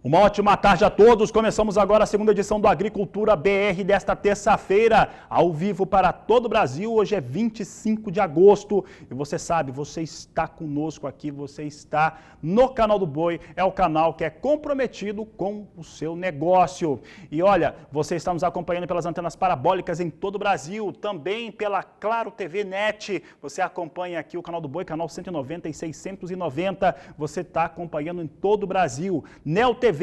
Uma ótima tarde a todos. Começamos agora a segunda edição do Agricultura BR desta terça-feira, ao vivo para todo o Brasil. Hoje é 25 de agosto e você sabe, você está conosco aqui, você está no canal do Boi, é o canal que é comprometido com o seu negócio. E olha, você está nos acompanhando pelas antenas parabólicas em todo o Brasil, também pela Claro TV Net. Você acompanha aqui o canal do Boi, canal 190 e 690. Você está acompanhando em todo o Brasil. Neo TV,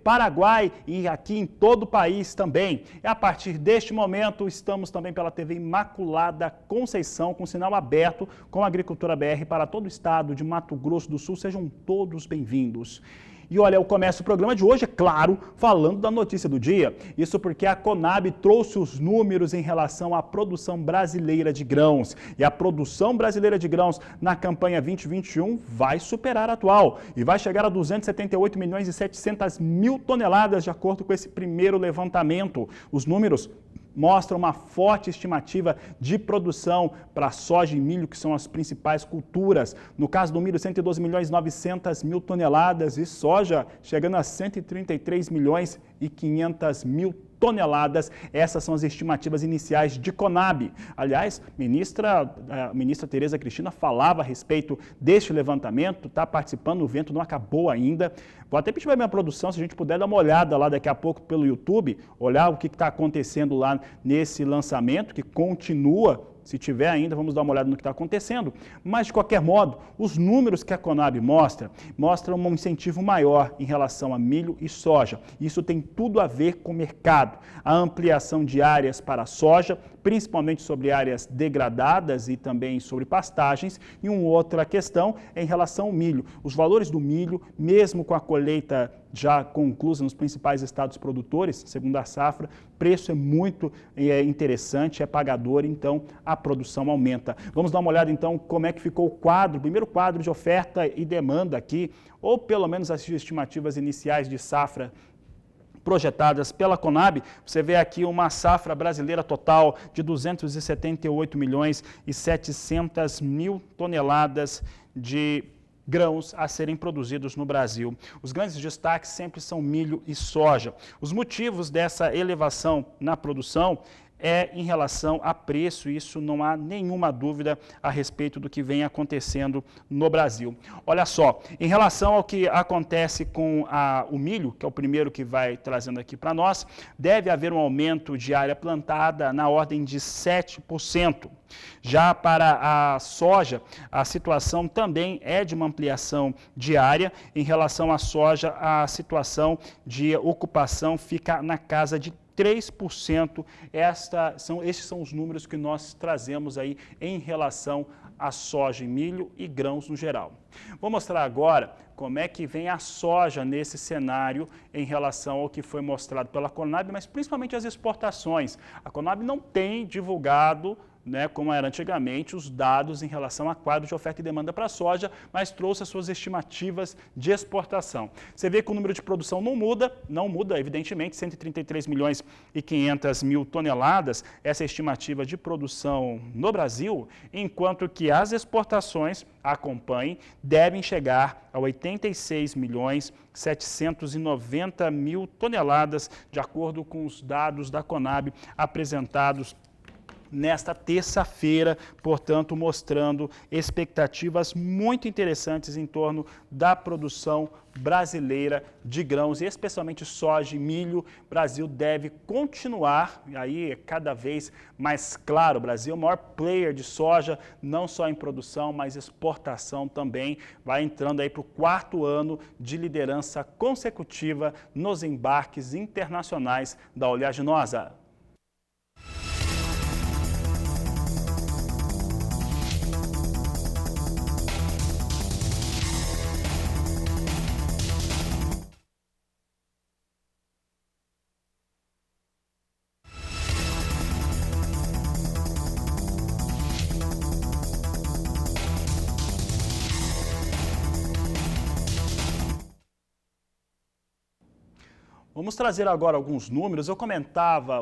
Paraguai e aqui em todo o país também. E a partir deste momento, estamos também pela TV Imaculada Conceição, com sinal aberto, com a Agricultura BR para todo o estado de Mato Grosso do Sul. Sejam todos bem-vindos. E olha, eu começo o programa de hoje, é claro, falando da notícia do dia. Isso porque a Conab trouxe os números em relação à produção brasileira de grãos. E a produção brasileira de grãos na campanha 2021 vai superar a atual e vai chegar a 278 milhões e 700 mil toneladas, de acordo com esse primeiro levantamento. Os números mostra uma forte estimativa de produção para soja e milho, que são as principais culturas. No caso do milho, 112 milhões e 900 mil toneladas e soja chegando a 133 milhões e 500 mil toneladas. Essas são as estimativas iniciais de Conab. Aliás, a ministra Tereza Cristina falava a respeito deste levantamento, está participando, o evento não acabou ainda. Vou até pedir para a minha produção, se a gente puder dar uma olhada lá daqui a pouco pelo YouTube, olhar o que está acontecendo lá nesse lançamento, que continua. Se tiver ainda, vamos dar uma olhada no que está acontecendo. Mas, de qualquer modo, os números que a Conab mostram um incentivo maior em relação a milho e soja. Isso tem tudo a ver com o mercado. A ampliação de áreas para a soja, principalmente sobre áreas degradadas e também sobre pastagens. E uma outra questão é em relação ao milho. Os valores do milho, mesmo com a colheita já conclusa nos principais estados produtores, segundo a safra, preço é muito interessante, é pagador, então a produção aumenta. Vamos dar uma olhada então como é que ficou o quadro, o primeiro quadro de oferta e demanda aqui, ou pelo menos as estimativas iniciais de safra projetadas pela Conab. Você vê aqui uma safra brasileira total de 278 milhões e 700 mil toneladas de grãos a serem produzidos no Brasil. Os grandes destaques sempre são milho e soja. Os motivos dessa elevação na produção é em relação a preço, isso não há nenhuma dúvida a respeito do que vem acontecendo no Brasil. Olha só, em relação ao que acontece com o milho, que é o primeiro que vai trazendo aqui para nós, deve haver um aumento de área plantada na ordem de 7%. Já para a soja, a situação também é de uma ampliação de área. Em relação à soja, a situação de ocupação fica na casa de 3%. Esses são os números que nós trazemos aí em relação a soja, milho e grãos no geral. Vou mostrar agora como é que vem a soja nesse cenário em relação ao que foi mostrado pela Conab, mas principalmente as exportações. A Conab não tem divulgado, como era antigamente, os dados em relação a quadro de oferta e demanda para a soja, mas trouxe as suas estimativas de exportação. Você vê que o número de produção não muda, evidentemente, 133 milhões e 500 mil toneladas, essa é a estimativa de produção no Brasil, enquanto que as exportações, acompanhem, devem chegar a 86 milhões 790 mil toneladas, de acordo com os dados da Conab apresentados nesta terça-feira, portanto, mostrando expectativas muito interessantes em torno da produção brasileira de grãos, e especialmente soja e milho. O Brasil deve continuar, e aí é cada vez mais claro, o Brasil é o maior player de soja, não só em produção, mas exportação também, vai entrando aí para o 4º ano de liderança consecutiva nos embarques internacionais da oleaginosa. Vamos trazer agora alguns números. Eu comentava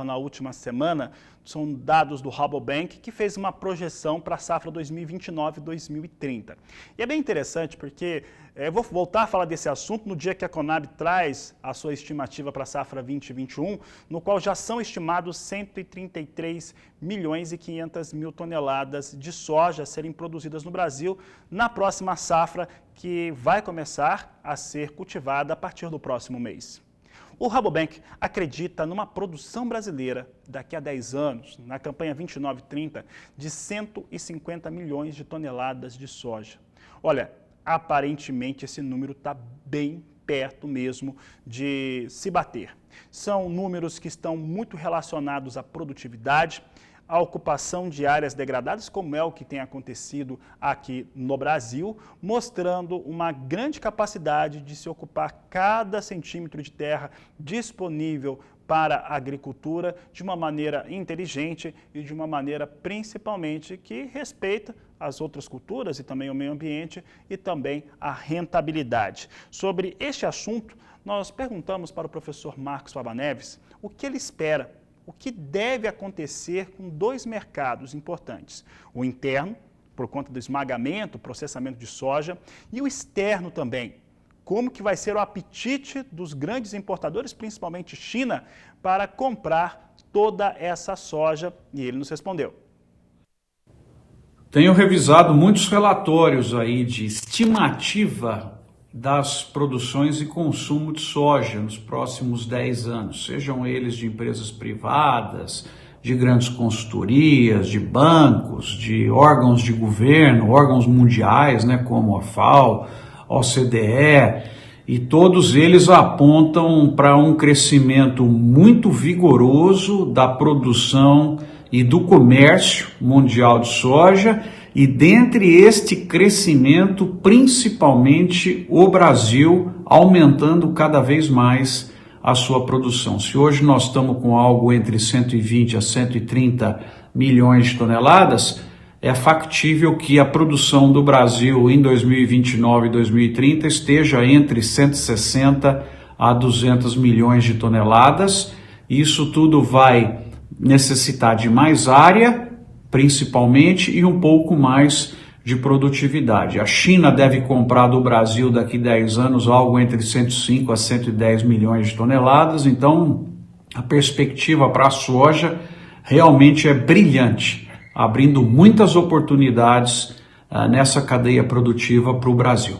na última semana, são dados do Rabobank, que fez uma projeção para a safra 2029-2030. E é bem interessante porque eu vou voltar a falar desse assunto no dia que a Conab traz a sua estimativa para a safra 2021, no qual já são estimados 133 milhões e 500 mil toneladas de soja a serem produzidas no Brasil na próxima safra, que vai começar a ser cultivada a partir do próximo mês. O Rabobank acredita numa produção brasileira daqui a 10 anos, na campanha 29-30, de 150 milhões de toneladas de soja. Olha, aparentemente esse número está bem perto mesmo de se bater. São números que estão muito relacionados à produtividade, a ocupação de áreas degradadas, como é o que tem acontecido aqui no Brasil, mostrando uma grande capacidade de se ocupar cada centímetro de terra disponível para a agricultura de uma maneira inteligente e de uma maneira principalmente que respeita as outras culturas e também o meio ambiente e também a rentabilidade. Sobre este assunto, nós perguntamos para o professor Marcos Fava Neves o que ele espera, o que deve acontecer com dois mercados importantes, o interno, por conta do esmagamento, processamento de soja, e o externo também. Como que vai ser o apetite dos grandes importadores, principalmente China, para comprar toda essa soja? E ele nos respondeu. Tenho revisado muitos relatórios aí de estimativa das produções e consumo de soja nos próximos 10 anos, sejam eles de empresas privadas, de grandes consultorias, de bancos, de órgãos de governo, órgãos mundiais, né, como a FAO, OCDE, e todos eles apontam para um crescimento muito vigoroso da produção e do comércio mundial de soja, e dentre este crescimento, principalmente o Brasil aumentando cada vez mais a sua produção. Se hoje nós estamos com algo entre 120 a 130 milhões de toneladas, é factível que a produção do Brasil em 2029 e 2030 esteja entre 160 a 200 milhões de toneladas. Isso tudo vai necessitar de mais área, principalmente, e um pouco mais de produtividade. A China deve comprar do Brasil daqui a 10 anos algo entre 105 a 110 milhões de toneladas, então a perspectiva para a soja realmente é brilhante, abrindo muitas oportunidades nessa cadeia produtiva para o Brasil.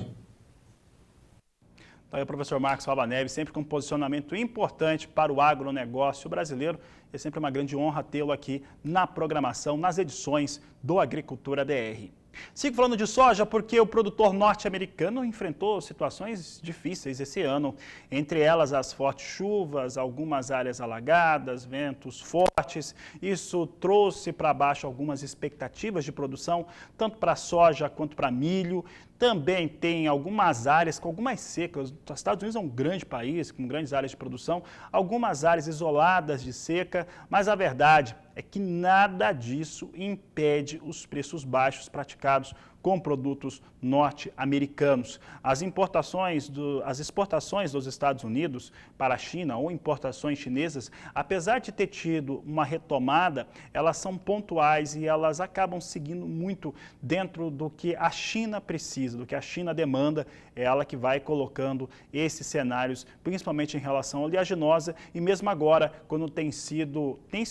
Então, aí o professor Marcos Fava Neves, sempre com um posicionamento importante para o agronegócio brasileiro. É sempre uma grande honra tê-lo aqui na programação, nas edições do Agricultura BR. Sigo falando de soja porque o produtor norte-americano enfrentou situações difíceis esse ano, entre elas as fortes chuvas, algumas áreas alagadas, ventos fortes. Isso trouxe para baixo algumas expectativas de produção, tanto para soja quanto para milho. Também tem algumas áreas com algumas secas. Os Estados Unidos é um grande país, com grandes áreas de produção, algumas áreas isoladas de seca, mas a verdade é que nada disso impede os preços baixos praticados com produtos norte-americanos. As exportações dos Estados Unidos para a China ou importações chinesas, apesar de ter tido uma retomada, elas são pontuais e elas acabam seguindo muito dentro do que a China precisa, do que a China demanda. É ela que vai colocando esses cenários, principalmente em relação à oleaginosa e mesmo agora, quando tem se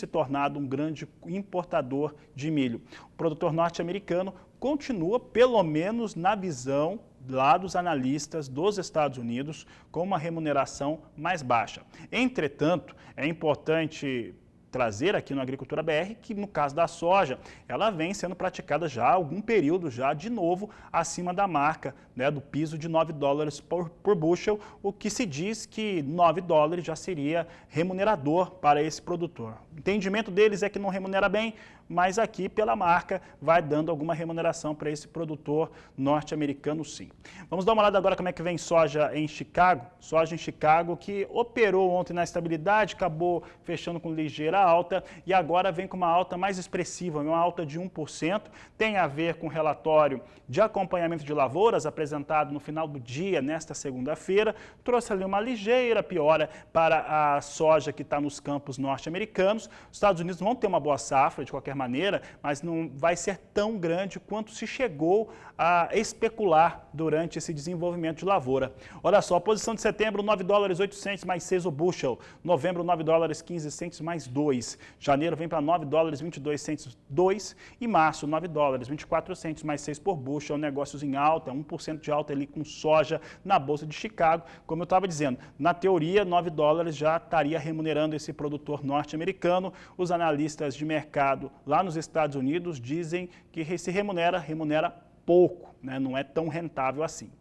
tornado um grande importador de milho. O produtor norte-americano continua, pelo menos na visão lá dos analistas dos Estados Unidos, com uma remuneração mais baixa. Entretanto, é importante trazer aqui no Agricultura BR que, no caso da soja, ela vem sendo praticada já há algum período, já de novo acima da marca, né, do piso de $9 por bushel, o que se diz que $9 já seria remunerador para esse produtor. O entendimento deles é que não remunera bem, mas aqui pela marca vai dando alguma remuneração para esse produtor norte-americano sim. Vamos dar uma olhada agora como é que vem soja em Chicago. Soja em Chicago que operou ontem na estabilidade, acabou fechando com ligeira alta e agora vem com uma alta mais expressiva, uma alta de 1%. Tem a ver com o relatório de acompanhamento de lavouras apresentado no final do dia, nesta segunda-feira, trouxe ali uma ligeira piora para a soja que está nos campos norte-americanos. Os Estados Unidos vão ter uma boa safra de qualquer maneira, mas não vai ser tão grande quanto se chegou a especular durante esse desenvolvimento de lavoura. Olha só, a posição de setembro, 9 dólares 8 centes mais 6 o bushel. Novembro, 9 dólares 15 centes mais 2. Janeiro vem para 9 dólares 22 centes 2. E março, 9 dólares 24 centes mais 6 por bushel. Negócios em alta, 1% de alta ali com soja na Bolsa de Chicago. Como eu estava dizendo, na teoria, 9 dólares já estaria remunerando esse produtor norte-americano. Os analistas de mercado lá nos Estados Unidos dizem que se remunera pouco, né? Não é tão rentável assim.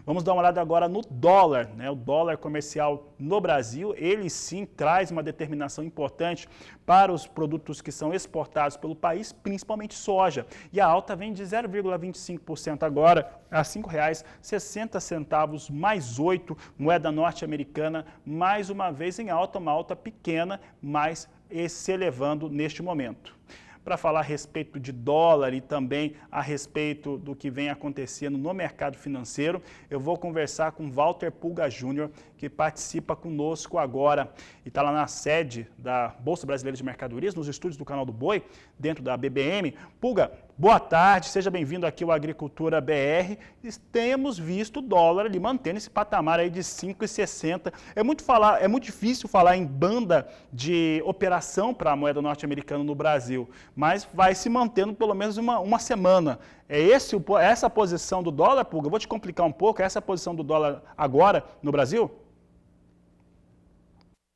Vamos dar uma olhada agora no dólar, né? O dólar comercial no Brasil, ele sim traz uma determinação importante para os produtos que são exportados pelo país, principalmente soja. E a alta vem de 0,25% agora a R$ 5,60 mais 8, moeda norte-americana, mais uma vez em alta, uma alta pequena, mas se elevando neste momento. Para falar a respeito de dólar e também a respeito do que vem acontecendo no mercado financeiro, eu vou conversar com Walter Pulga Júnior, que participa conosco agora e está lá na sede da Bolsa Brasileira de Mercadorias, nos estúdios do Canal do Boi, dentro da BBM. Pulga, boa tarde, seja bem-vindo aqui ao Agricultura BR. Temos visto o dólar ali mantendo esse patamar aí de 5,60. É muito difícil falar em banda de operação para a moeda norte-americana no Brasil, mas vai se mantendo pelo menos uma semana. É essa a posição do dólar, Pulga? Eu vou te complicar um pouco. É essa a posição do dólar agora no Brasil?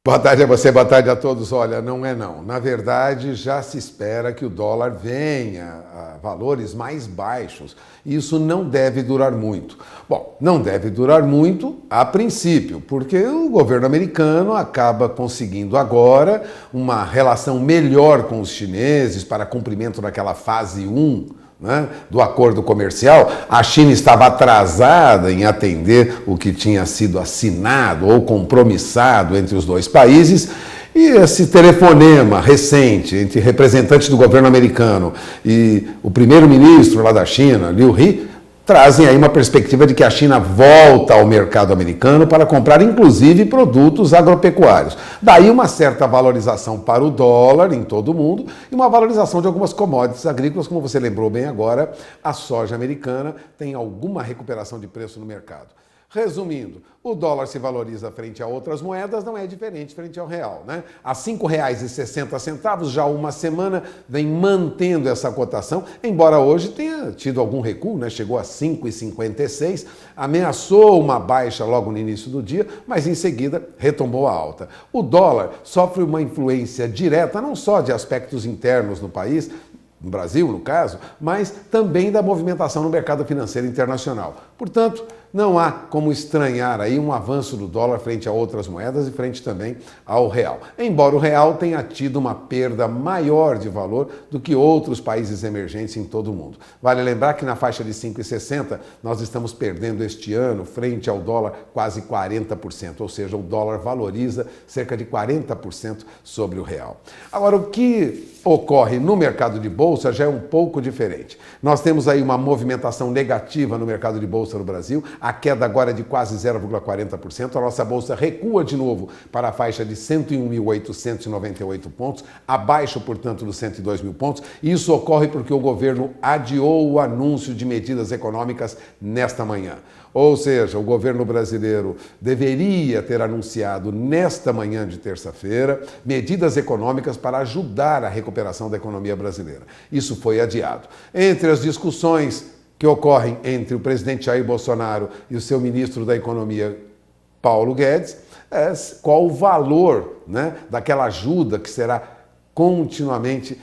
Boa tarde a você, boa tarde a todos. Olha, não é não. Na verdade, já se espera que o dólar venha a valores mais baixos. Isso não deve durar muito. Bom, não deve durar muito a princípio, porque o governo americano acaba conseguindo agora uma relação melhor com os chineses para cumprimento daquela fase 1, né, do acordo comercial. A China estava atrasada em atender o que tinha sido assinado ou compromissado entre os dois países, e esse telefonema recente entre representantes do governo americano e o primeiro-ministro lá da China, Liu He, trazem aí uma perspectiva de que a China volta ao mercado americano para comprar, inclusive, produtos agropecuários. Daí uma certa valorização para o dólar em todo o mundo e uma valorização de algumas commodities agrícolas, como você lembrou bem agora, a soja americana tem alguma recuperação de preço no mercado. Resumindo, o dólar se valoriza frente a outras moedas, não é diferente frente ao real, né? A R$ 5,60, já há uma semana vem mantendo essa cotação, embora hoje tenha tido algum recuo, né? Chegou a 5,56, ameaçou uma baixa logo no início do dia, mas em seguida retomou a alta. O dólar sofre uma influência direta, não só de aspectos internos no país, no Brasil, no caso, mas também da movimentação no mercado financeiro internacional. Portanto, não há como estranhar aí um avanço do dólar frente a outras moedas e frente também ao real. Embora o real tenha tido uma perda maior de valor do que outros países emergentes em todo o mundo. Vale lembrar que na faixa de 5,60 nós estamos perdendo este ano frente ao dólar quase 40%, ou seja, o dólar valoriza cerca de 40% sobre o real. Agora, o que ocorre no mercado de bolsa já é um pouco diferente. Nós temos aí uma movimentação negativa no mercado de bolsa no Brasil, a queda agora é de quase 0,40%, a nossa bolsa recua de novo para a faixa de 101.898 pontos, abaixo, portanto, dos 102 mil pontos. Isso ocorre porque o governo adiou o anúncio de medidas econômicas nesta manhã. Ou seja, o governo brasileiro deveria ter anunciado nesta manhã de terça-feira medidas econômicas para ajudar a recuperação da economia brasileira. Isso foi adiado. Entre as discussões que ocorrem entre o presidente Jair Bolsonaro e o seu ministro da Economia, Paulo Guedes, qual o valor, né, daquela ajuda que será continuamente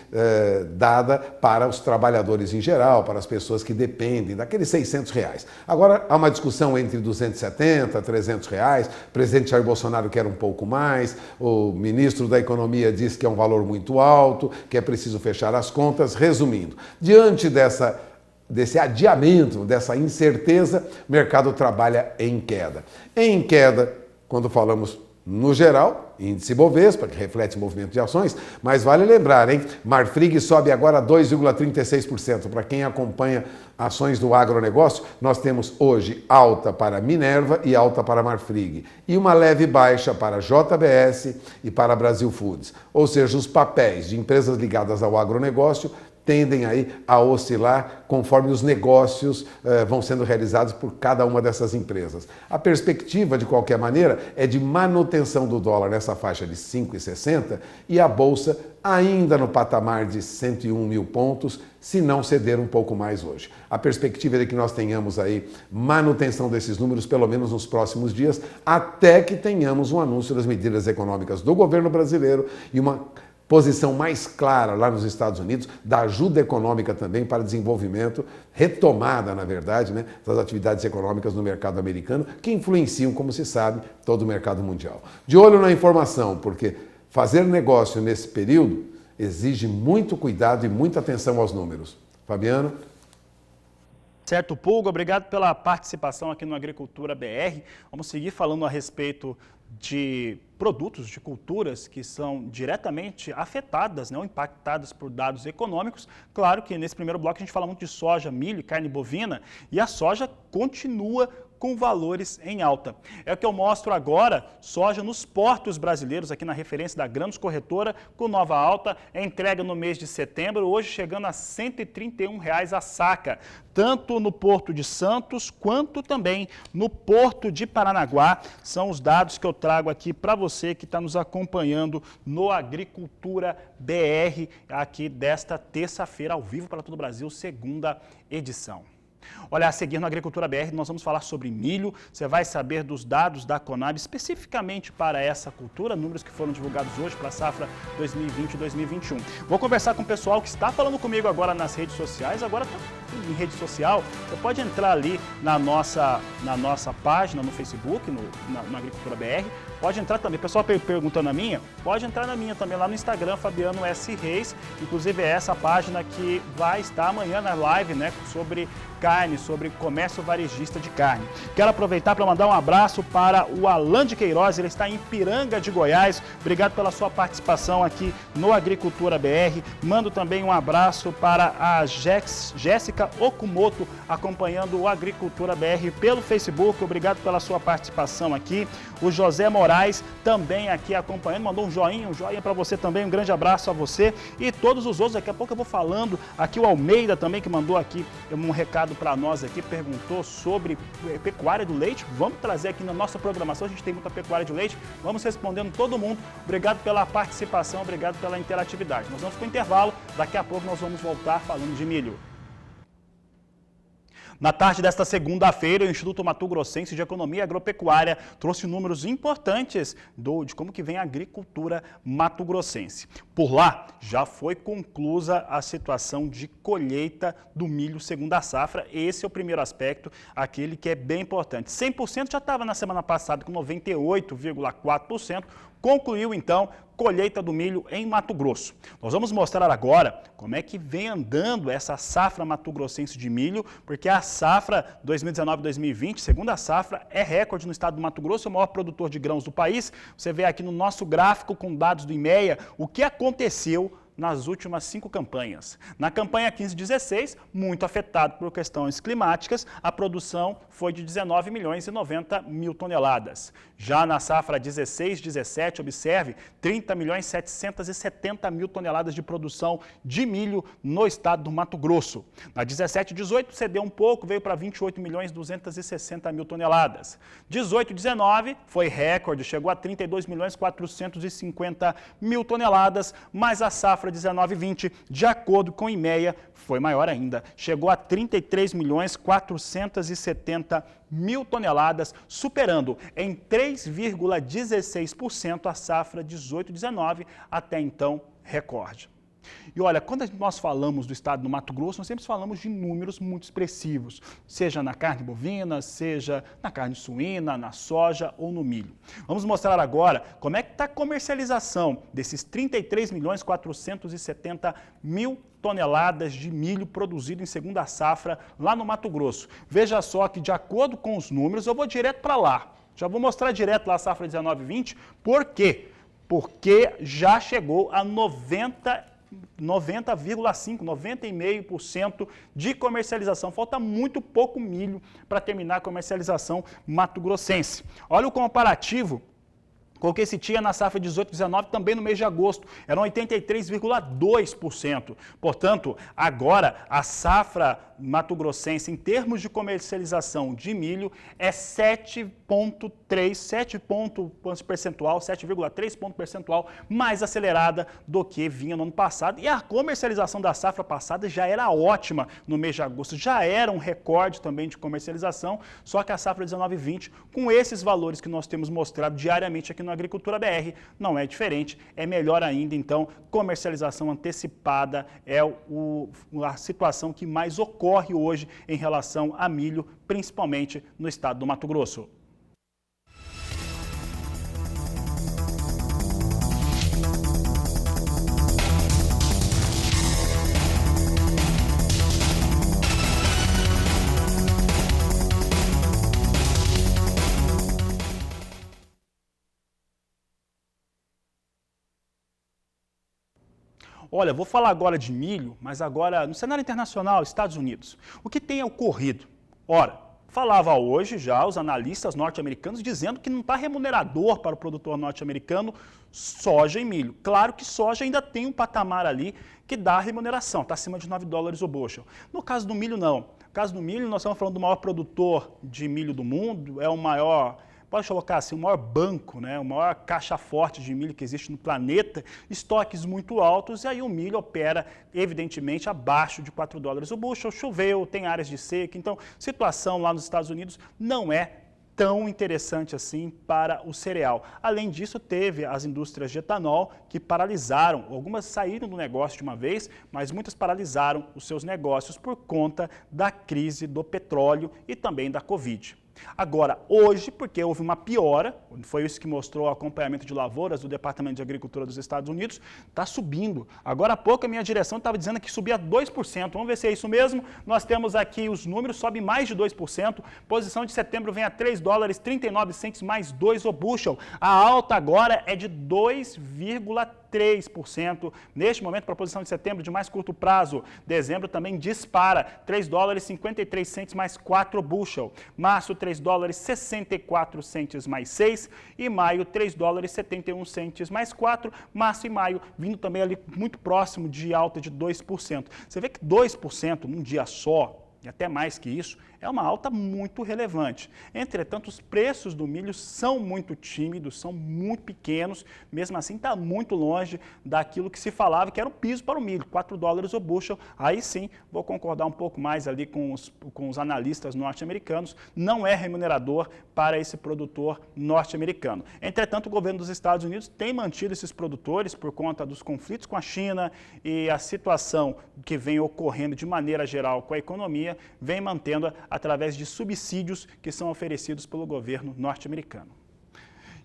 dada para os trabalhadores em geral, para as pessoas que dependem daqueles R$600. Agora há uma discussão entre R$270, R$300, o presidente Jair Bolsonaro quer um pouco mais, o ministro da Economia diz que é um valor muito alto, que é preciso fechar as contas. Resumindo, diante desse adiamento, dessa incerteza, o mercado trabalha em queda. Em queda, quando falamos no geral, índice Bovespa, que reflete o movimento de ações, mas vale lembrar, hein? Marfrig sobe agora 2,36%. Para quem acompanha ações do agronegócio, nós temos hoje alta para Minerva e alta para Marfrig. E uma leve baixa para JBS e para Brasil Foods. Ou seja, os papéis de empresas ligadas ao agronegócio tendem aí a oscilar conforme os negócios vão sendo realizados por cada uma dessas empresas. A perspectiva, de qualquer maneira, é de manutenção do dólar nessa faixa de 5,60 e a Bolsa ainda no patamar de 101 mil pontos, se não ceder um pouco mais hoje. A perspectiva é de que nós tenhamos aí manutenção desses números, pelo menos nos próximos dias, até que tenhamos um anúncio das medidas econômicas do governo brasileiro e uma posição mais clara lá nos Estados Unidos, da ajuda econômica também para desenvolvimento, retomada, na verdade, né, das atividades econômicas no mercado americano, que influenciam, como se sabe, todo o mercado mundial. De olho na informação, porque fazer negócio nesse período exige muito cuidado e muita atenção aos números. Fabiano? Certo, Pulga, obrigado pela participação aqui no Agricultura BR. Vamos seguir falando a respeito de produtos, de culturas que são diretamente afetadas, né, ou impactadas por dados econômicos. Claro que nesse primeiro bloco a gente fala muito de soja, milho e carne bovina, e a soja continua com valores em alta. É o que eu mostro agora, soja nos portos brasileiros, aqui na referência da Grãos Corretora, com nova alta, entrega no mês de setembro, hoje chegando a R$ 131 a saca, tanto no Porto de Santos, quanto também no Porto de Paranaguá. São os dados que eu trago aqui para você que está nos acompanhando no Agricultura BR, aqui desta terça-feira, ao vivo para todo o Brasil, segunda edição. Olha, a seguir no Agricultura BR nós vamos falar sobre milho, você vai saber dos dados da Conab especificamente para essa cultura, números que foram divulgados hoje para a safra 2020 e 2021. Vou conversar com o pessoal que está falando comigo agora nas redes sociais, agora está em rede social, você pode entrar ali na nossa página no Facebook, na Agricultura BR, pode entrar também, o pessoal perguntando a minha, pode entrar na minha também lá no Instagram, Fabiano S. Reis, inclusive é essa página que vai estar amanhã na live, né, sobre carne, sobre comércio varejista de carne. Quero aproveitar para mandar um abraço para o Alan de Queiroz, ele está em Piranga de Goiás. Obrigado pela sua participação aqui no Agricultura BR. Mando também um abraço para a Jéssica Okumoto, acompanhando o Agricultura BR pelo Facebook. Obrigado pela sua participação aqui. O José Moraes também aqui acompanhando, mandou um joinha para você também. Um grande abraço a você e todos os outros. Daqui a pouco eu vou falando aqui, o Almeida também, que mandou aqui um recado para nós aqui, perguntou sobre pecuária do leite. Vamos trazer aqui na nossa programação, a gente tem muita pecuária de leite, vamos respondendo todo mundo. Obrigado pela participação, obrigado pela interatividade. Nós vamos para o intervalo, daqui a pouco nós vamos voltar falando de milho. Na tarde desta segunda-feira, o Instituto Mato Grossense de Economia e Agropecuária trouxe números importantes de como que vem a agricultura mato-grossense. Por lá, já foi conclusa a situação de colheita do milho segunda safra. Esse é o primeiro aspecto, aquele que é bem importante. 100% já estava na semana passada com 98,4%. Concluiu, então, colheita do milho em Mato Grosso. Nós vamos mostrar agora como é que vem andando essa safra mato-grossense de milho, porque a safra 2019-2020, segunda safra, é recorde no estado do Mato Grosso, é o maior produtor de grãos do país. Você vê aqui no nosso gráfico com dados do IMEA o que aconteceu nas últimas 5 campanhas. Na campanha 15-16, muito afetado por questões climáticas, a produção foi de 19 milhões e 90 mil toneladas. Já na safra 16-17, observe, 30 milhões e 770 mil toneladas de produção de milho no estado do Mato Grosso. Na 17-18, cedeu um pouco, veio para 28 milhões e 260 mil toneladas. 18-19 foi recorde, chegou a 32 milhões e 450 mil toneladas, mas a safra 19-20, de acordo com o IMEA, foi maior ainda. Chegou a 33 milhões 470 mil toneladas, superando em 3,16% a safra 18-19, até então recorde. E olha, quando nós falamos do estado do Mato Grosso, nós sempre falamos de números muito expressivos, seja na carne bovina, seja na carne suína, na soja ou no milho. Vamos mostrar agora como é que está a comercialização desses 33.470.000 toneladas de milho produzido em segunda safra lá no Mato Grosso. Veja só que, de acordo com os números, eu vou direto para lá. Já vou mostrar direto lá a safra 19/20. Por quê? Porque já chegou a 90,5% de comercialização. Falta muito pouco milho para terminar a comercialização mato-grossense. Olha o comparativo com o que se tinha na safra 18/19 também no mês de agosto, eram 83,2%. Portanto, agora a safra mato-grossense em termos de comercialização de milho é 7,3 ponto percentual mais acelerada do que vinha no ano passado. E a comercialização da safra passada já era ótima no mês de agosto, já era um recorde também de comercialização, só que a safra 19/20, com esses valores que nós temos mostrado diariamente aqui no Agricultura BR, não é diferente, é melhor ainda. Então, comercialização antecipada é a situação que mais ocorre hoje em relação a milho, principalmente no estado do Mato Grosso. Olha, vou falar agora de milho, mas agora no cenário internacional, Estados Unidos. O que tem ocorrido? Ora, falava hoje já os analistas norte-americanos dizendo que não está remunerador para o produtor norte-americano soja e milho. Claro que soja ainda tem um patamar ali que dá remuneração, está acima de $9 o bushel. No caso do milho, não. No caso do milho, nós estamos falando do maior produtor de milho do mundo, é o maior... Pode colocar assim, o maior banco, né, o maior caixa forte de milho que existe no planeta, estoques muito altos, e aí o milho opera, evidentemente, abaixo de $4 o bushel. Choveu, tem áreas de seca, então, situação lá nos Estados Unidos não é tão interessante assim para o cereal. Além disso, teve as indústrias de etanol que paralisaram, algumas saíram do negócio de uma vez, mas muitas paralisaram os seus negócios por conta da crise do petróleo e também da Covid. Agora, hoje, porque houve uma piora, foi isso que mostrou o acompanhamento de lavouras do Departamento de Agricultura dos Estados Unidos, está subindo. Agora há pouco a minha direção estava dizendo que subia 2%. Vamos ver se é isso mesmo. Nós temos aqui os números, sobe mais de 2%. Posição de setembro vem a $3,39 mais 2 o bushel. A alta agora é de 2,3%. Neste momento, para a posição de setembro de mais curto prazo, dezembro também dispara, $3,53 mais 4 o bushel. Março, $3,64 mais 6 e maio, $3,71 mais 4. Março e maio vindo também ali muito próximo de alta de 2%. Você vê que 2% num dia só, e até mais que isso, é uma alta muito relevante. Entretanto, os preços do milho são muito tímidos, são muito pequenos, mesmo assim está muito longe daquilo que se falava que era o piso para o milho, $4 o bushel. Aí sim, vou concordar um pouco mais ali com os analistas norte-americanos, não é remunerador para esse produtor norte-americano. Entretanto, o governo dos Estados Unidos tem mantido esses produtores por conta dos conflitos com a China e a situação que vem ocorrendo de maneira geral com a economia, vem mantendo através de subsídios que são oferecidos pelo governo norte-americano.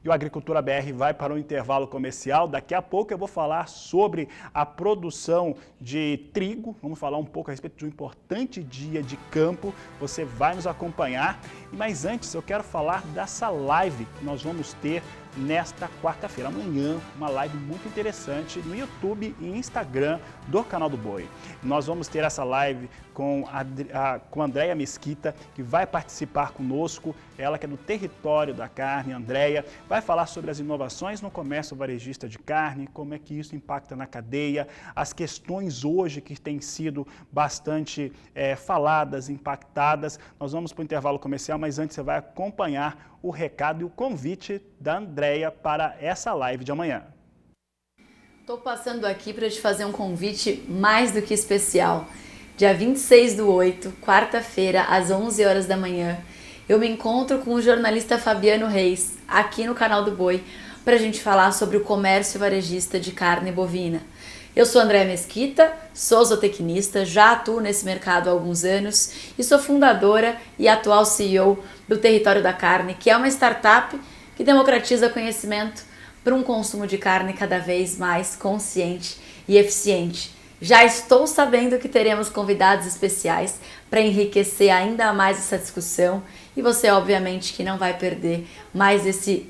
E o Agricultura BR vai para um intervalo comercial. Daqui a pouco eu vou falar sobre a produção de trigo. Vamos falar um pouco a respeito de um importante dia de campo. Você vai nos acompanhar. Mas antes eu quero falar dessa live que nós vamos ter nesta quarta-feira, amanhã, uma live muito interessante no YouTube e Instagram do Canal do Boi. Nós vamos ter essa live com a Andréia Mesquita, que vai participar conosco, ela que é do território da carne. Andréia vai falar sobre as inovações no comércio varejista de carne, como é que isso impacta na cadeia, as questões hoje que têm sido bastante faladas, impactadas. Nós vamos para o intervalo comercial, mas antes você vai acompanhar o recado e o convite da Andréia para essa live de amanhã. Estou passando aqui para te fazer um convite mais do que especial. Dia 26/8, quarta-feira, às 11 horas da manhã, eu me encontro com o jornalista Fabiano Reis, aqui no Canal do Boi, para a gente falar sobre o comércio varejista de carne bovina. Eu sou Andréa Mesquita, sou zootecnista, já atuo nesse mercado há alguns anos e sou fundadora e atual CEO do Território da Carne, que é uma startup que democratiza conhecimento para um consumo de carne cada vez mais consciente e eficiente. Já estou sabendo que teremos convidados especiais para enriquecer ainda mais essa discussão e você obviamente que não vai perder mais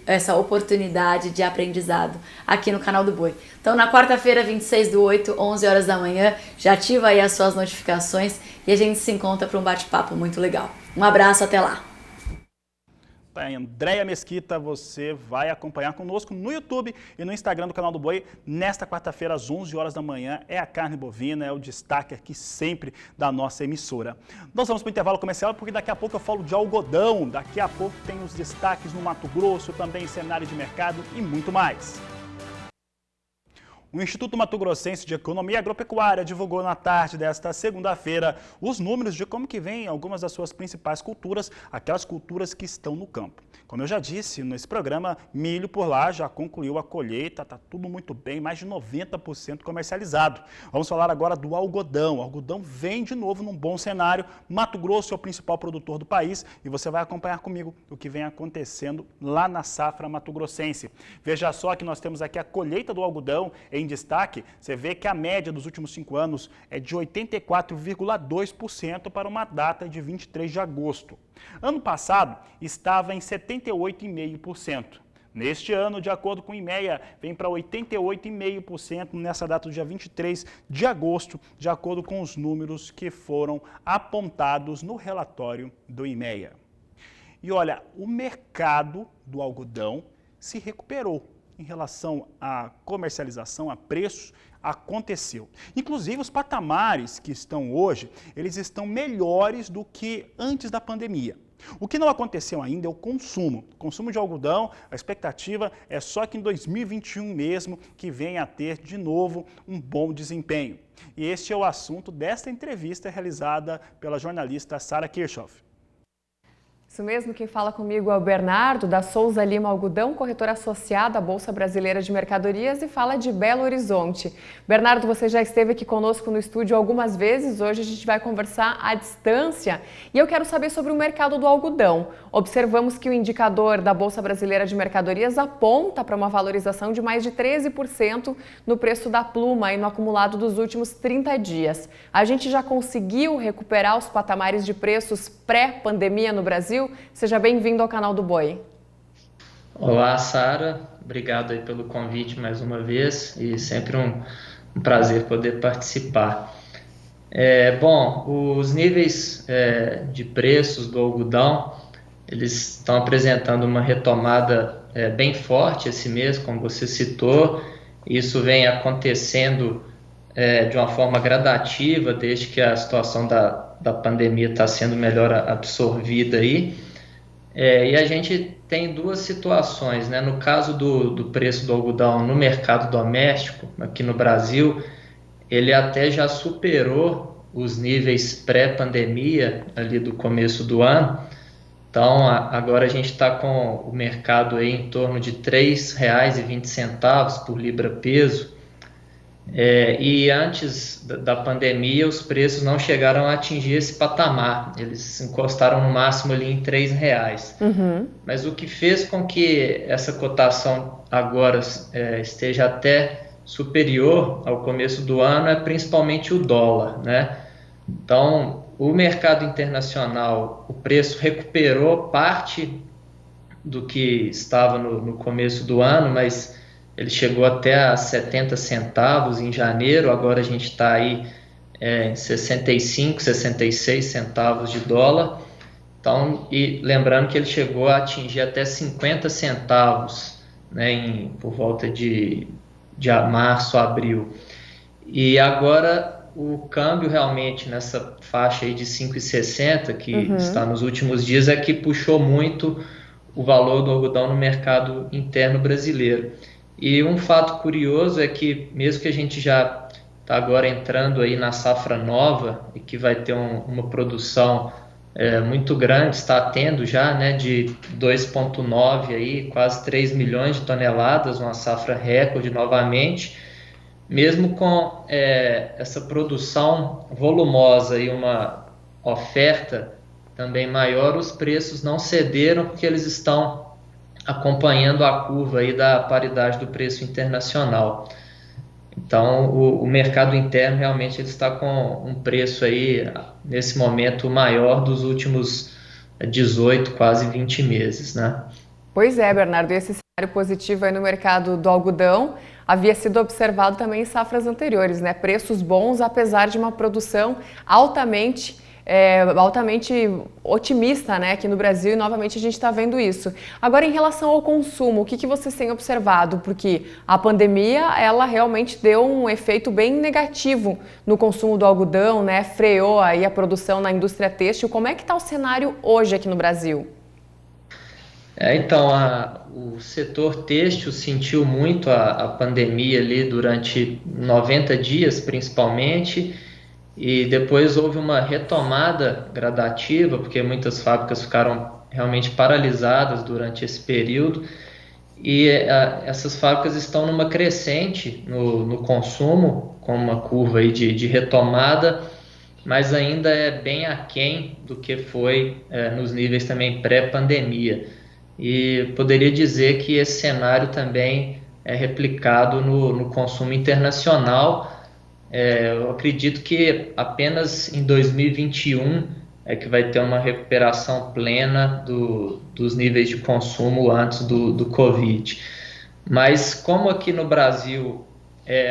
essa oportunidade de aprendizado aqui no canal do Boi. Então na quarta-feira, 26/8, 11 horas da manhã, já ativa aí as suas notificações e a gente se encontra para um bate-papo muito legal. Um abraço, até lá! Andréa Mesquita, você vai acompanhar conosco no YouTube e no Instagram do canal do Boi nesta quarta-feira às 11 horas da manhã. É a carne bovina, é o destaque aqui sempre da nossa emissora. Nós vamos para o intervalo comercial porque daqui a pouco eu falo de algodão, daqui a pouco tem os destaques no Mato Grosso, também cenário de mercado e muito mais. O Instituto Mato Grossense de Economia Agropecuária divulgou na tarde desta segunda-feira os números de como que vem algumas das suas principais culturas, aquelas culturas que estão no campo. Como eu já disse nesse programa, milho por lá já concluiu a colheita, está tudo muito bem, mais de 90% comercializado. Vamos falar agora do algodão. O algodão vem de novo num bom cenário. Mato Grosso é o principal produtor do país e você vai acompanhar comigo o que vem acontecendo lá na safra mato-grossense. Veja só que nós temos aqui a colheita do algodão em destaque. Você vê que a média dos últimos 5 anos é de 84,2% para uma data de 23 de agosto. Ano passado estava em 78,5%. Neste ano, de acordo com o IMEA, vem para 88,5% nessa data do dia 23 de agosto, de acordo com os números que foram apontados no relatório do IMEA. E olha, o mercado do algodão se recuperou em relação à comercialização, a preços, aconteceu. Inclusive, os patamares que estão hoje, eles estão melhores do que antes da pandemia. O que não aconteceu ainda é o consumo. O consumo de algodão, a expectativa é só que em 2021 mesmo que venha a ter de novo um bom desempenho. E este é o assunto desta entrevista realizada pela jornalista Sara Kirchhoff. Isso mesmo, quem fala comigo é o Bernardo, da Souza Lima Algodão, corretor associado à Bolsa Brasileira de Mercadorias e fala de Belo Horizonte. Bernardo, você já esteve aqui conosco no estúdio algumas vezes, hoje a gente vai conversar à distância e eu quero saber sobre o mercado do algodão. Observamos que o indicador da Bolsa Brasileira de Mercadorias aponta para uma valorização de mais de 13% no preço da pluma e no acumulado dos últimos 30 dias. A gente já conseguiu recuperar os patamares de preços pré-pandemia no Brasil? Seja bem-vindo ao canal do Boi. Olá, Sara. Obrigado aí pelo convite mais uma vez e sempre um prazer poder participar. Bom, os níveis de preços do algodão, eles estão apresentando uma retomada bem forte esse mês, como você citou. Isso vem acontecendo de uma forma gradativa desde que a situação da pandemia está sendo melhor absorvida aí. E a gente tem duas situações, né? No caso do preço do algodão no mercado doméstico, aqui no Brasil, ele até já superou os níveis pré-pandemia ali do começo do ano. Então, agora a gente está com o mercado aí em torno de R$ 3,20 por libra-peso. E antes da pandemia os preços não chegaram a atingir esse patamar, eles encostaram no máximo ali em R$3. Mas o que fez com que essa cotação agora esteja até superior ao começo do ano é principalmente o dólar, né? Então, o mercado internacional, o preço recuperou parte do que estava no começo do ano, mas ele chegou até a 70 centavos em janeiro, agora a gente está aí em 65, 66 centavos de dólar. Então, e lembrando que ele chegou a atingir até 50 centavos, né, por volta de março, abril. E agora o câmbio realmente nessa faixa aí de 5,60 que está nos últimos dias é que puxou muito o valor do algodão no mercado interno brasileiro. E um fato curioso é que mesmo que a gente já está agora entrando aí na safra nova e que vai ter uma produção muito grande, está tendo já, né, de 2,9 aí, quase 3 milhões de toneladas, uma safra recorde novamente, mesmo com essa produção volumosa e uma oferta também maior, os preços não cederam porque eles estão acompanhando a curva aí da paridade do preço internacional. Então, o mercado interno realmente ele está com um preço aí, nesse momento, maior dos últimos 18, quase 20 meses, né? Pois é, Bernardo, e esse cenário positivo aí no mercado do algodão havia sido observado também em safras anteriores, né? Preços bons, apesar de uma produção altamente otimista, né, aqui no Brasil, e novamente a gente está vendo isso. Agora, em relação ao consumo, o que vocês têm observado? Porque a pandemia, ela realmente deu um efeito bem negativo no consumo do algodão, né, freou aí a produção na indústria têxtil. Como é que está o cenário hoje aqui no Brasil? Então, o setor têxtil sentiu muito a pandemia ali durante 90 dias, principalmente, e depois houve uma retomada gradativa, porque muitas fábricas ficaram realmente paralisadas durante esse período, e essas fábricas estão numa crescente no consumo, com uma curva aí de retomada, mas ainda é bem aquém do que foi nos níveis também pré-pandemia. E poderia dizer que esse cenário também é replicado no consumo internacional. Eu acredito que apenas em 2021 é que vai ter uma recuperação plena dos níveis de consumo antes do Covid. Mas como aqui no Brasil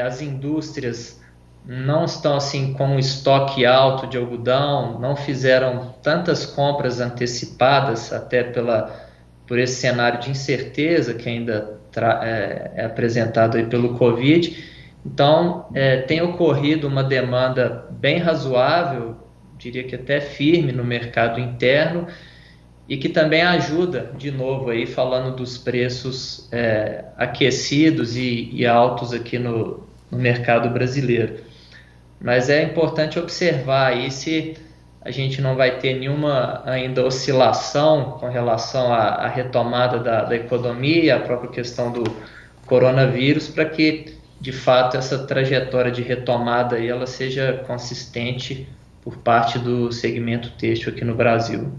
as indústrias não estão assim com um estoque alto de algodão, não fizeram tantas compras antecipadas, até por esse cenário de incerteza que ainda é apresentado aí pelo Covid. Então, tem ocorrido uma demanda bem razoável, diria que até firme no mercado interno, e que também ajuda, de novo, aí, falando dos preços aquecidos e altos aqui no mercado brasileiro. Mas é importante observar aí se a gente não vai ter nenhuma ainda oscilação com relação à retomada da economia, a própria questão do coronavírus, para que de fato essa trajetória de retomada aí, ela seja consistente por parte do segmento têxtil aqui no Brasil.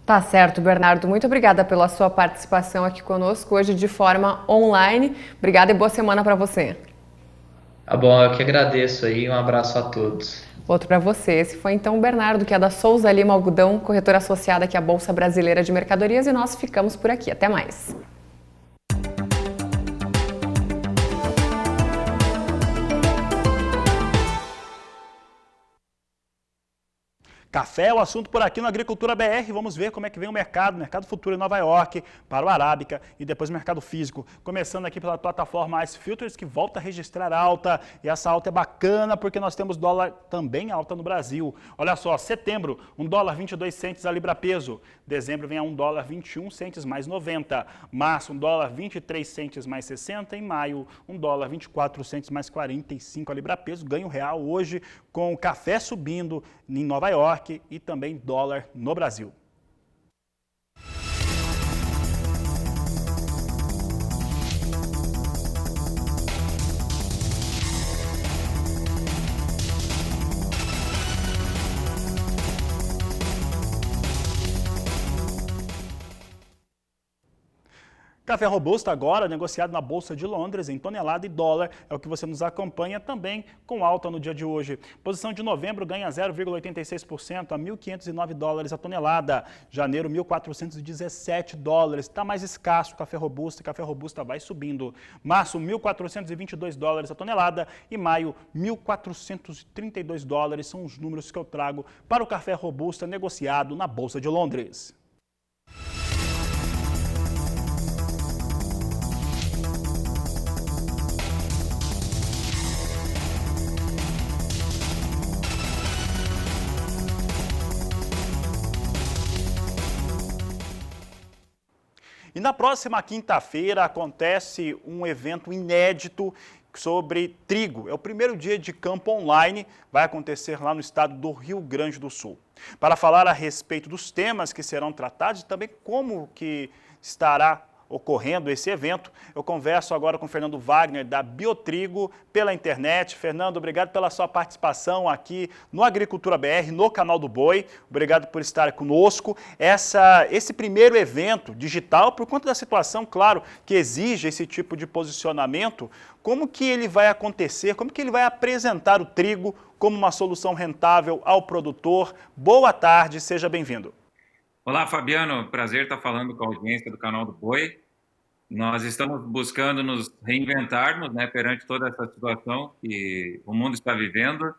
Tá certo, Bernardo. Muito obrigada pela sua participação aqui conosco hoje de forma online. Obrigada e boa semana para você. Tá bom, eu que agradeço aí. Um abraço a todos. Outro para você. Esse foi então o Bernardo, que é da Souza Lima Algodão, corretora associada aqui à Bolsa Brasileira de Mercadorias, e nós ficamos por aqui. Até mais. Café é o assunto por aqui no Agricultura BR. Vamos ver como é que vem o mercado futuro em Nova York, para o Arábica e depois o mercado físico. Começando aqui pela plataforma Ice Futures, que volta a registrar alta. E essa alta é bacana porque nós temos dólar também alta no Brasil. Olha só, setembro, $1,22 a libra peso. Dezembro vem a $1,21 mais 90. Março, $1,23 mais 60. Em maio, $1,24 mais 45 a libra peso. Ganho real hoje com o café subindo em Nova York e também dólar no Brasil. Café robusto agora, negociado na Bolsa de Londres em tonelada e dólar, é o que você nos acompanha também com alta no dia de hoje. Posição de novembro ganha 0,86% a $1.509 a tonelada. Janeiro, $1.417. Está mais escasso o café robusta vai subindo. Março, $1.422 a tonelada e maio, $1.432 são os números que eu trago para o café robusta negociado na Bolsa de Londres. E na próxima quinta-feira acontece um evento inédito sobre trigo. É o primeiro dia de campo online, vai acontecer lá no estado do Rio Grande do Sul. Para falar a respeito dos temas que serão tratados e também como que estará ocorrendo esse evento. Eu converso agora com o Fernando Wagner, da Biotrigo, pela internet. Fernando, obrigado pela sua participação aqui no Agricultura BR, no canal do Boi. Obrigado por estar conosco. Esse primeiro evento digital, por conta da situação, claro, que exige esse tipo de posicionamento, como que ele vai acontecer, como que ele vai apresentar o trigo como uma solução rentável ao produtor? Boa tarde, seja bem-vindo. Olá, Fabiano. Prazer estar falando com a audiência do canal do Boi. Nós estamos buscando nos reinventarmos, né, perante toda essa situação que o mundo está vivendo.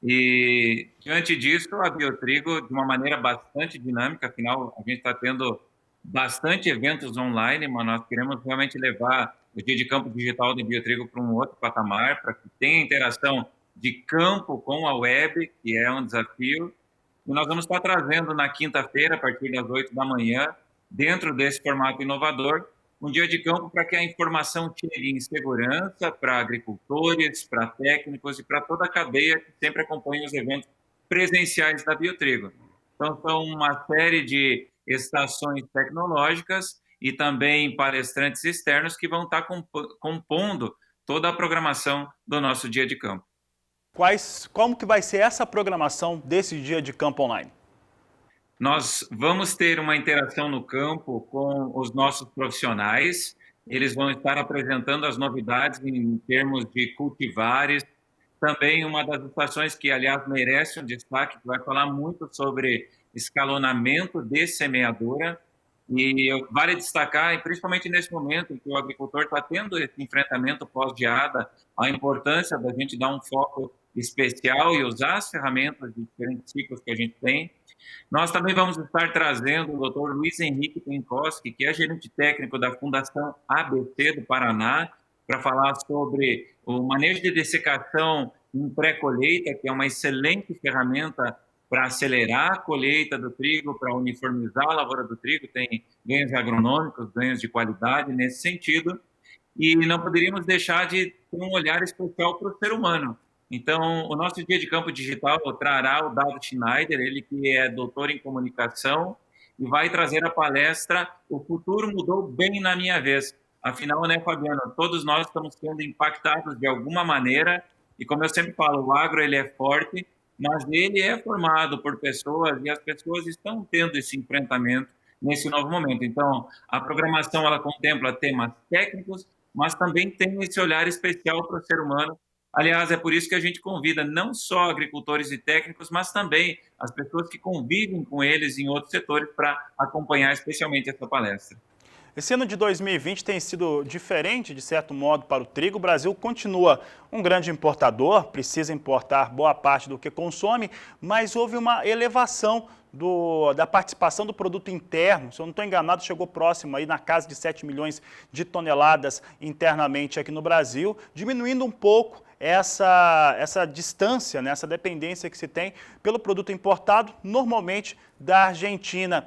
E, diante disso, a Biotrigo, de uma maneira bastante dinâmica, afinal, a gente está tendo bastante eventos online, mas nós queremos realmente levar o Dia de Campo Digital da Biotrigo para um outro patamar, para que tenha interação de campo com a web, que é um desafio. E nós vamos estar trazendo na quinta-feira, a partir das 8 da manhã, dentro desse formato inovador, um dia de campo para que a informação chegue em segurança para agricultores, para técnicos e para toda a cadeia que sempre acompanha os eventos presenciais da Biotrigo. Então, são uma série de estações tecnológicas e também palestrantes externos que vão estar compondo toda a programação do nosso dia de campo. Como que vai ser essa programação desse dia de campo online? Nós vamos ter uma interação no campo com os nossos profissionais. Eles vão estar apresentando as novidades em termos de cultivares. Também uma das estações que, aliás, merece um destaque, que vai falar muito sobre escalonamento de semeadura. E vale destacar, principalmente nesse momento em que o agricultor está tendo esse enfrentamento pós-geada, a importância da gente dar um foco especial e usar as ferramentas de diferentes ciclos que a gente tem. Nós também vamos estar trazendo o Dr. Luiz Henrique Penkoski, que é gerente técnico da Fundação ABC do Paraná, para falar sobre o manejo de dessecação em pré-colheita, que é uma excelente ferramenta para acelerar a colheita do trigo, para uniformizar a lavoura do trigo, tem ganhos agronômicos, ganhos de qualidade nesse sentido, e não poderíamos deixar de ter um olhar especial para o ser humano. Então, o nosso dia de campo digital trará o Dado Schneider, ele que é doutor em comunicação, e vai trazer a palestra O Futuro Mudou Bem na Minha Vez. Afinal, né, Fabiano, todos nós estamos sendo impactados de alguma maneira, e como eu sempre falo, o agro ele é forte, mas ele é formado por pessoas, e as pessoas estão tendo esse enfrentamento nesse novo momento. Então, a programação ela contempla temas técnicos, mas também tem esse olhar especial para o ser humano. Aliás, é por isso que a gente convida não só agricultores e técnicos, mas também as pessoas que convivem com eles em outros setores para acompanhar especialmente essa palestra. Esse ano de 2020 tem sido diferente, de certo modo, para o trigo. O Brasil continua um grande importador, precisa importar boa parte do que consome, mas houve uma elevação da participação do produto interno. Se eu não estou enganado, chegou próximo aí na casa de 7 milhões de toneladas internamente aqui no Brasil, diminuindo um pouco essa distância, né, essa dependência que se tem pelo produto importado, normalmente da Argentina.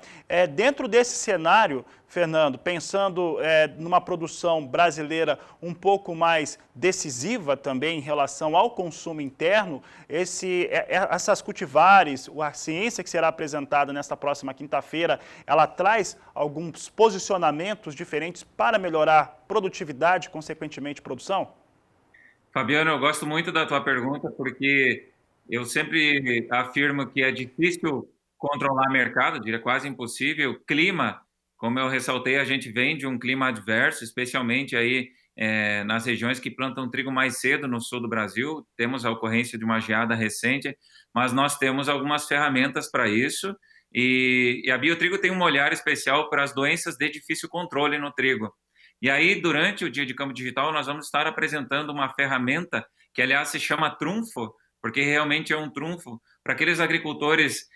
Dentro desse cenário, Fernando, pensando numa produção brasileira um pouco mais decisiva também em relação ao consumo interno, essas cultivares, a ciência que será apresentada nesta próxima quinta-feira, ela traz alguns posicionamentos diferentes para melhorar produtividade, consequentemente produção? Fabiano, eu gosto muito da tua pergunta porque eu sempre afirmo que é difícil controlar mercado, diria quase impossível. Clima, como eu ressaltei, a gente vem de um clima adverso, especialmente aí nas regiões que plantam trigo mais cedo no sul do Brasil. Temos a ocorrência de uma geada recente, mas nós temos algumas ferramentas para isso. E a Biotrigo tem um olhar especial para as doenças de difícil controle no trigo. E aí, durante o Dia de Campo Digital, nós vamos estar apresentando uma ferramenta que, aliás, se chama trunfo, porque realmente é um trunfo para aqueles agricultores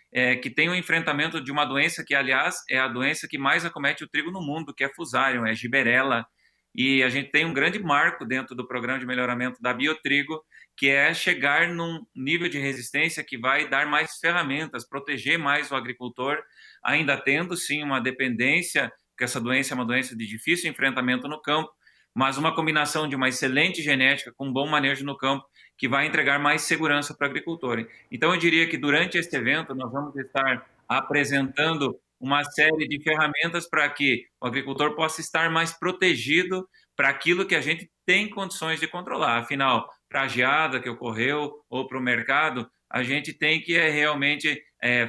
que têm o enfrentamento de uma doença que, aliás, é a doença que mais acomete o trigo no mundo, que é Fusarium, é Gibberella. E a gente tem um grande marco dentro do programa de melhoramento da Biotrigo, que é chegar num nível de resistência que vai dar mais ferramentas, proteger mais o agricultor, ainda tendo, sim, uma dependência, porque essa doença é uma doença de difícil enfrentamento no campo, mas uma combinação de uma excelente genética com um bom manejo no campo que vai entregar mais segurança para o agricultor. Então, eu diria que durante este evento nós vamos estar apresentando uma série de ferramentas para que o agricultor possa estar mais protegido para aquilo que a gente tem condições de controlar. Afinal, para a geada que ocorreu ou para o mercado, a gente tem que realmente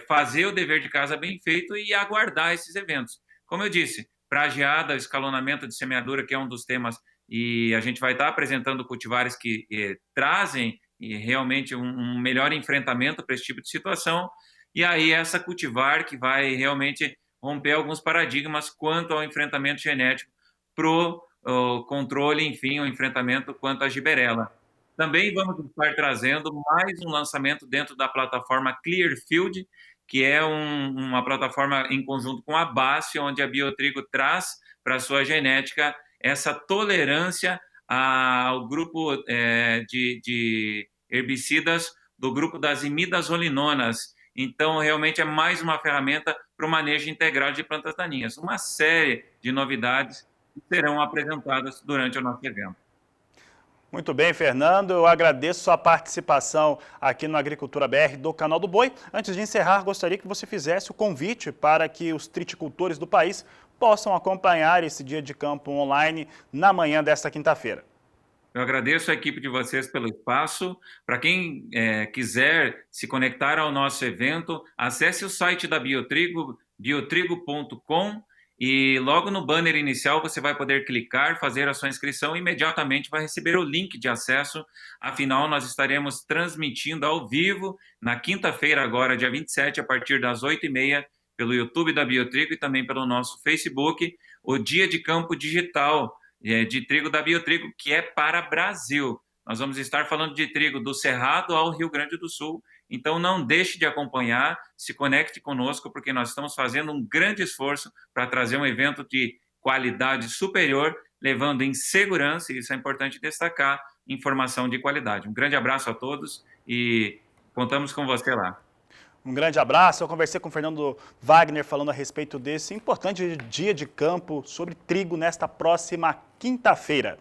fazer o dever de casa bem feito e aguardar esses eventos. Como eu disse, para a geada, o escalonamento de semeadura, que é um dos temas, e a gente vai estar apresentando cultivares que trazem realmente um melhor enfrentamento para esse tipo de situação, e aí essa cultivar que vai realmente romper alguns paradigmas quanto ao enfrentamento genético para o controle, enfim, o enfrentamento quanto à giberela. Também vamos estar trazendo mais um lançamento dentro da plataforma Clearfield, que é uma plataforma em conjunto com a BASF, onde a Biotrigo traz para a sua genética essa tolerância ao grupo de herbicidas do grupo das imidazolinonas. Então, realmente é mais uma ferramenta para o manejo integral de plantas daninhas. Uma série de novidades que serão apresentadas durante o nosso evento. Muito bem, Fernando. Eu agradeço sua participação aqui no Agricultura BR do Canal do Boi. Antes de encerrar, gostaria que você fizesse o convite para que os triticultores do país possam acompanhar esse dia de campo online na manhã desta quinta-feira. Eu agradeço a equipe de vocês pelo espaço. Para quem quiser se conectar ao nosso evento, acesse o site da Biotrigo, biotrigo.com, e logo no banner inicial você vai poder clicar, fazer a sua inscrição e imediatamente vai receber o link de acesso. Afinal, nós estaremos transmitindo ao vivo na quinta-feira, agora, dia 27, a partir das 8h30, pelo YouTube da Biotrigo e também pelo nosso Facebook, o Dia de Campo Digital de trigo da Biotrigo, que é para Brasil. Nós vamos estar falando de trigo do Cerrado ao Rio Grande do Sul. Então, não deixe de acompanhar, se conecte conosco, porque nós estamos fazendo um grande esforço para trazer um evento de qualidade superior, levando em segurança, e isso é importante destacar, informação de qualidade. Um grande abraço a todos e contamos com você lá. Um grande abraço. Eu conversei com o Fernando Wagner falando a respeito desse importante dia de campo sobre trigo nesta próxima quinta-feira.